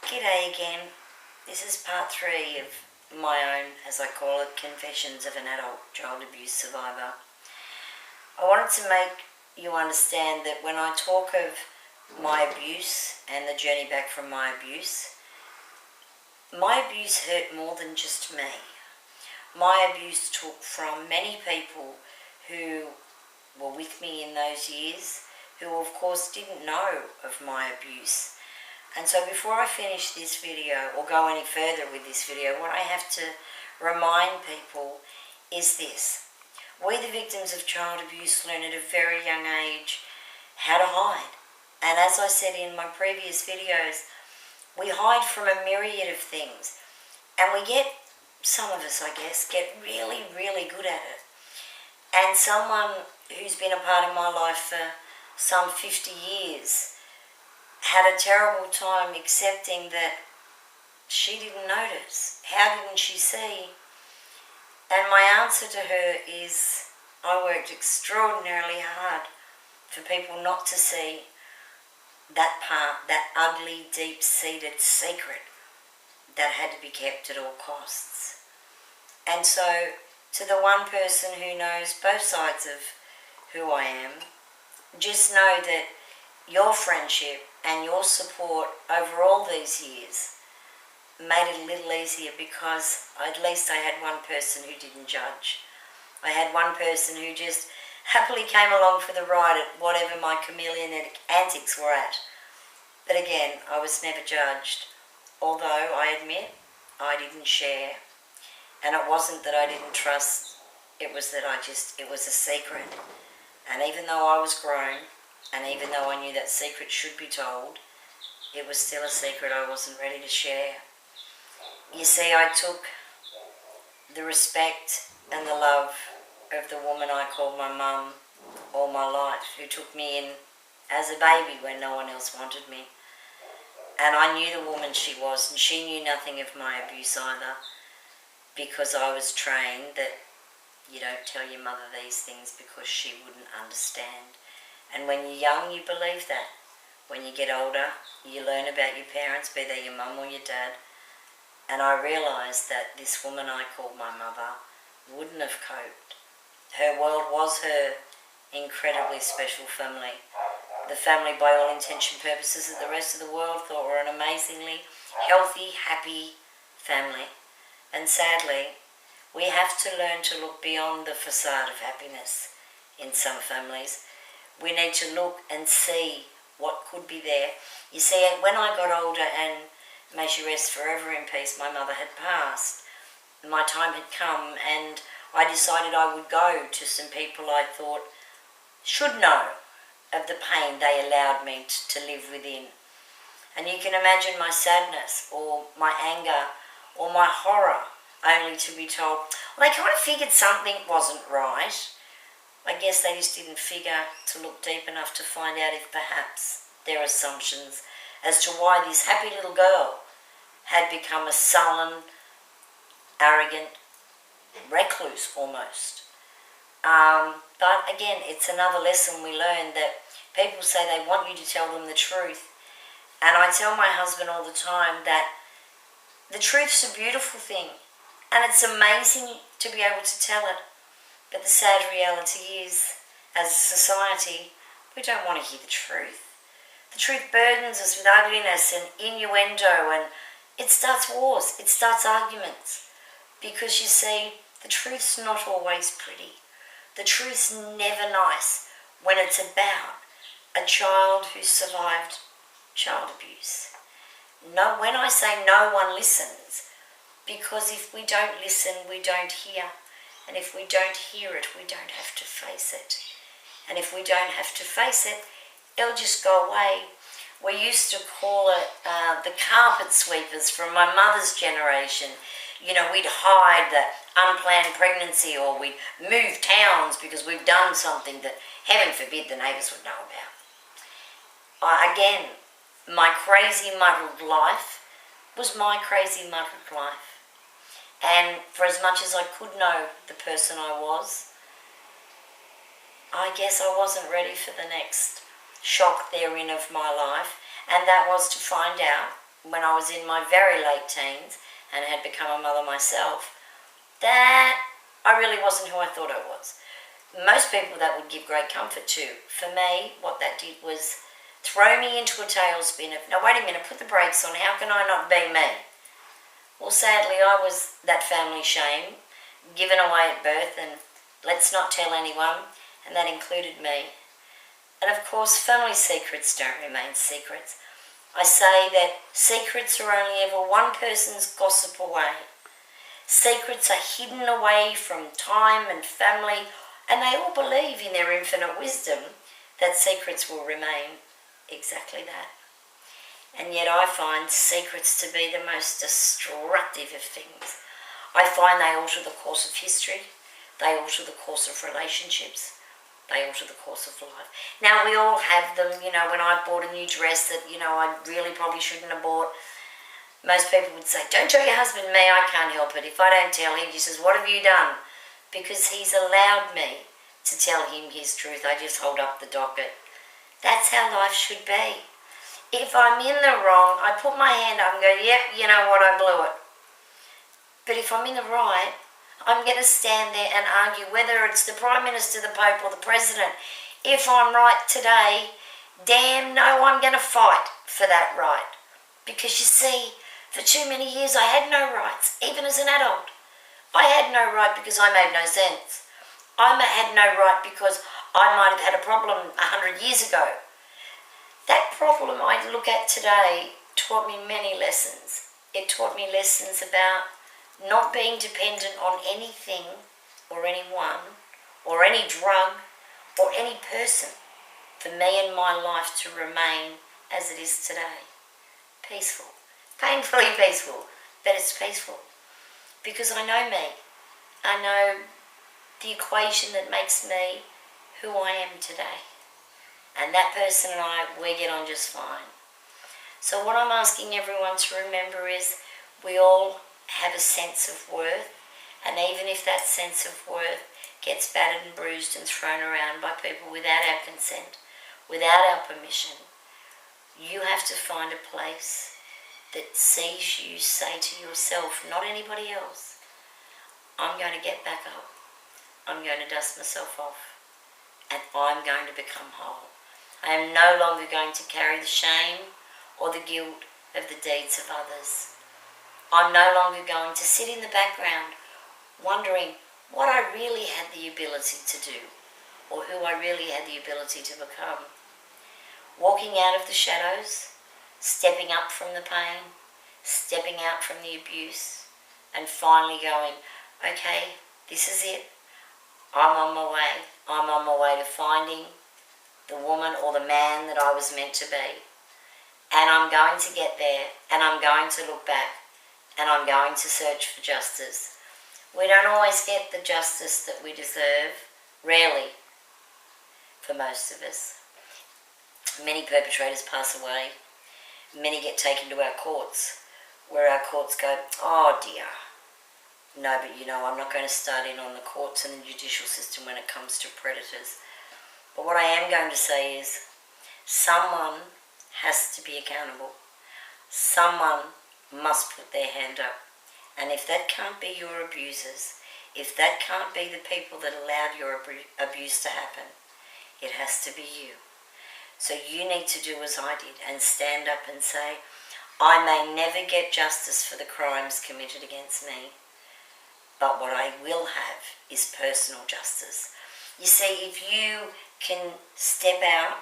G'day again. This is part 3 of my own, as I call it, confessions of an adult child abuse survivor. I wanted to make you understand that when I talk of my abuse and the journey back from my abuse hurt more than just me. My abuse took from many people who were with me in those years, who of course didn't know of my abuse. And so before I finish this video or go any further with this video, what I have to remind people is this. We, the victims of child abuse, learn at a very young age how to hide. And as I said in my previous videos, we hide from a myriad of things. And we get, some of us I guess, get really, really good at it. And someone who's been a part of my life for some 50 years had a terrible time accepting that she didn't notice. How didn't she see? And my answer to her is, I worked extraordinarily hard for people not to see that part, that ugly, deep-seated secret that had to be kept at all costs. And so, to the one person who knows both sides of who I am, just know that your friendship and your support over all these years made it a little easier, because at least I had one person who didn't judge. I had one person who just happily came along for the ride at whatever my chameleon antics were at. But again, I was never judged, although I admit I didn't share. And it wasn't that I didn't trust, it was that it was a secret. And even though I was grown, and even though I knew that secret should be told, it was still a secret I wasn't ready to share. You see, I took the respect and the love of the woman I called my mum all my life, who took me in as a baby when no one else wanted me. And I knew the woman she was, and she knew nothing of my abuse either, because I was trained that you don't tell your mother these things because she wouldn't understand. And when you're young, you believe that. When you get older, you learn about your parents, be they your mum or your dad. And I realised that this woman I called my mother wouldn't have coped. Her world was her incredibly special family. The family, by all intention and purposes, that the rest of the world thought were an amazingly healthy, happy family. And sadly, we have to learn to look beyond the facade of happiness in some families. We need to look and see what could be there. You see, when I got older, and may she rest forever in peace, my mother had passed. My time had come, and I decided I would go to some people I thought should know of the pain they allowed me to live within. And you can imagine my sadness, or my anger, or my horror, only to be told, well, they kind of figured something wasn't right. I guess they just didn't figure to look deep enough to find out if perhaps their assumptions as to why this happy little girl had become a sullen, arrogant recluse almost. But again, it's another lesson we learn, that people say they want you to tell them the truth. And I tell my husband all the time that the truth's a beautiful thing, and it's amazing to be able to tell it. But the sad reality is, as a society, we don't want to hear the truth. The truth burdens us with ugliness and innuendo, and it starts wars, it starts arguments. Because you see, the truth's not always pretty. The truth's never nice when it's about a child who survived child abuse. No, when I say no one listens, because if we don't listen, we don't hear. And if we don't hear it, we don't have to face it. And if we don't have to face it, it'll just go away. We used to call it the carpet sweepers from my mother's generation. You know, we'd hide the unplanned pregnancy, or we'd move towns because we've done something that, heaven forbid, the neighbours would know about. Again, my crazy muddled life was my crazy muddled life. And for as much as I could know the person I was, I guess I wasn't ready for the next shock therein of my life, and that was to find out when I was in my very late teens and had become a mother myself, that I really wasn't who I thought I was. Most people that would give great comfort to. For me, what that did was throw me into a tailspin of, no, wait a minute, put the brakes on, how can I not be me? Well, sadly, I was that family shame, given away at birth, and let's not tell anyone, and that included me. And of course, family secrets don't remain secrets. I say that secrets are only ever one person's gossip away. Secrets are hidden away from time and family, and they all believe in their infinite wisdom that secrets will remain exactly that. And yet I find secrets to be the most destructive of things. I find they alter the course of history, they alter the course of relationships, they alter the course of life. Now, we all have them. When I bought a new dress that, I really probably shouldn't have bought, most people would say, don't tell your husband. Me, I can't help it. If I don't tell him, he says, what have you done? Because he's allowed me to tell him his truth. I just hold up the docket. That's how life should be. If I'm in the wrong, I put my hand up and go, yep, you know what, I blew it. But if I'm in the right, I'm going to stand there and argue, whether it's the Prime Minister, the Pope or the President. If I'm right today, damn no, I'm going to fight for that right. Because you see, for too many years I had no rights, even as an adult. I had no right because I made no sense. I had no right because I might have had a problem 100 years ago. That problem I look at today taught me many lessons. It taught me lessons about not being dependent on anything or anyone or any drug or any person for me and my life to remain as it is today. Peaceful. Painfully peaceful, but it's peaceful. Because I know me. I know the equation that makes me who I am today. And that person and I, we get on just fine. So what I'm asking everyone to remember is we all have a sense of worth, and even if that sense of worth gets battered and bruised and thrown around by people without our consent, without our permission, you have to find a place that sees you say to yourself, not anybody else, I'm going to get back up, I'm going to dust myself off, and I'm going to become whole. I am no longer going to carry the shame or the guilt of the deeds of others. I'm no longer going to sit in the background wondering what I really had the ability to do or who I really had the ability to become. Walking out of the shadows, stepping up from the pain, stepping out from the abuse, and finally going, okay, this is it. I'm on my way. I'm on my way to finding the woman or the man that I was meant to be. And I'm going to get there, and I'm going to look back, and I'm going to search for justice. We don't always get the justice that we deserve, rarely, for most of us. Many perpetrators pass away. Many get taken to our courts, where our courts go, oh dear. No, but I'm not going to start in on the courts and the judicial system when it comes to predators. But what I am going to say is, someone has to be accountable. Someone must put their hand up. And if that can't be your abusers, if that can't be the people that allowed your abuse to happen, it has to be you. So you need to do as I did and stand up and say, I may never get justice for the crimes committed against me, but what I will have is personal justice. You see, if you can step out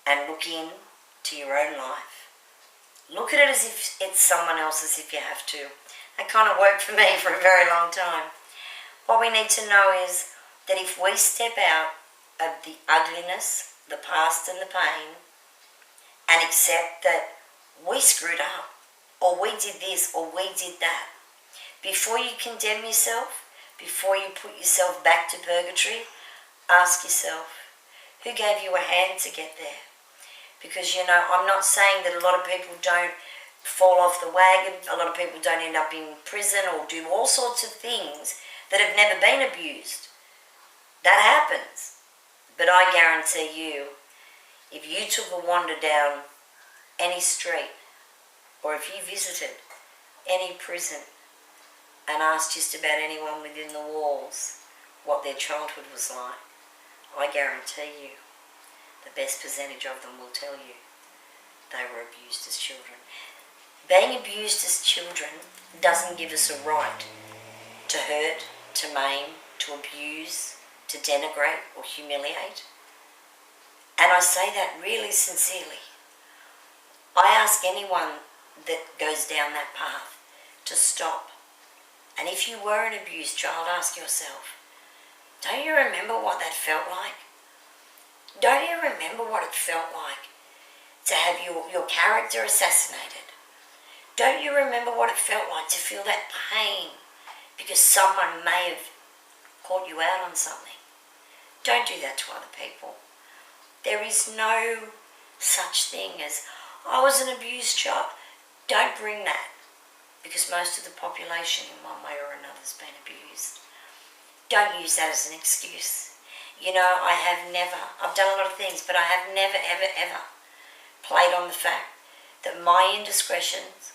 and look in to your own life, look at it as if it's someone else's if you have to. That kind of worked for me for a very long time. What we need to know is that if we step out of the ugliness, the past and the pain, and accept that we screwed up, or we did this, or we did that, before you condemn yourself, before you put yourself back to purgatory, ask yourself, who gave you a hand to get there? Because, I'm not saying that a lot of people don't fall off the wagon, a lot of people don't end up in prison or do all sorts of things that have never been abused. That happens. But I guarantee you, if you took a wander down any street or if you visited any prison and asked just about anyone within the walls what their childhood was like, I guarantee you the best percentage of them will tell you they were abused as children. Being abused as children doesn't give us a right to hurt, to maim, to abuse, to denigrate or humiliate. And I say that really sincerely. I ask anyone that goes down that path to stop. And if you were an abused child, ask yourself, don't you remember what that felt like? Don't you remember what it felt like to have your character assassinated? Don't you remember what it felt like to feel that pain because someone may have caught you out on something? Don't do that to other people. There is no such thing as, I was an abused child. Don't bring that, because most of the population in one way or another has been abused. Don't use that as an excuse. You know, I've done a lot of things, but I have never, ever, ever played on the fact that my indiscretions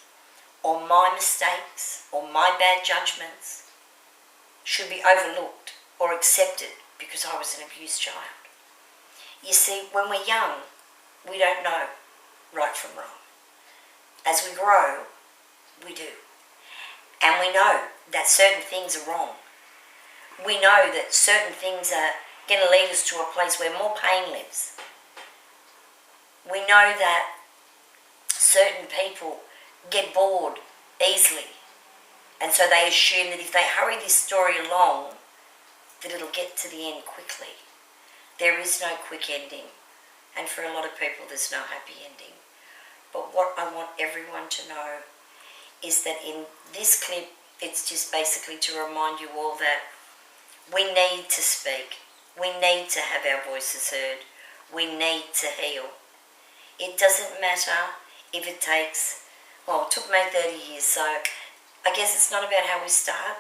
or my mistakes or my bad judgments should be overlooked or accepted because I was an abused child. You see, when we're young, we don't know right from wrong. As we grow, we do. And we know that certain things are wrong. We know that certain things are going to lead us to a place where more pain lives. We know that certain people get bored easily, and so they assume that if they hurry this story along, that it'll get to the end quickly. There is no quick ending, and for a lot of people there's no happy ending. But what I want everyone to know is that in this clip, it's just basically to remind you all that we need to speak. We need to have our voices heard. We need to heal. It doesn't matter if it takes, well, it took me 30 years, so I guess it's not about how we start,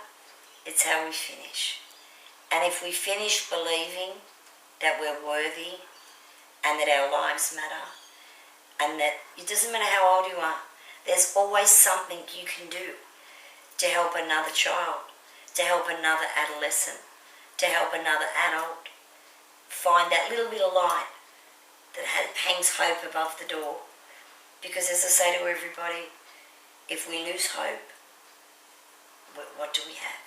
it's how we finish. And if we finish believing that we're worthy and that our lives matter, and that it doesn't matter how old you are, there's always something you can do to help another child, to help another adolescent, to help another adult find that little bit of light that hangs hope above the door. Because as I say to everybody, if we lose hope, what do we have?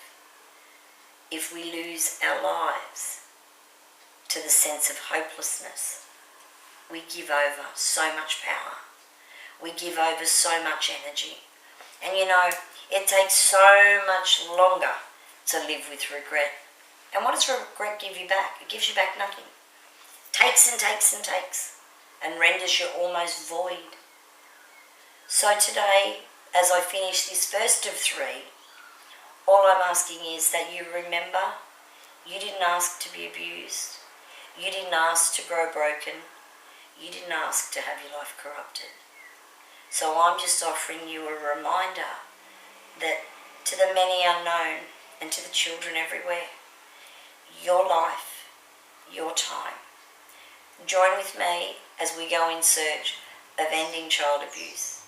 If we lose our lives to the sense of hopelessness, we give over so much power. We give over so much energy. And you know, it takes so much longer to live with regret. And what does regret give you back? It gives you back nothing. Takes and takes and takes, and renders you almost void. So today, as I finish this first of 3, all I'm asking is that you remember you didn't ask to be abused. You didn't ask to grow broken. You didn't ask to have your life corrupted. So I'm just offering you a reminder that to the many unknown and to the children everywhere, your life, your time. Join with me as we go in search of ending child abuse.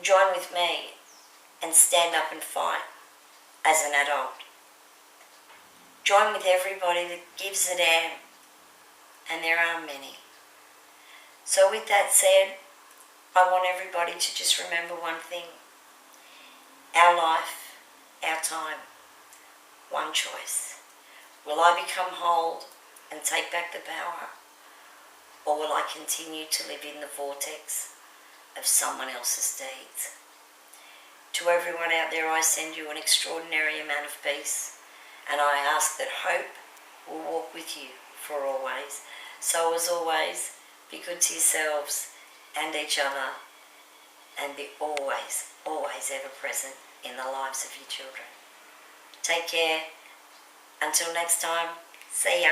Join with me and stand up and fight as an adult. Join with everybody that gives a damn, and there are many. So with that said, I want everybody to just remember one thing. Our life, our time, one choice. Will I become whole and take back the power? Or will I continue to live in the vortex of someone else's deeds? To everyone out there, I send you an extraordinary amount of peace, and I ask that hope will walk with you for always. So as always, be good to yourselves and each other, and be always, always ever present in the lives of your children. Take care. Until next time, see ya.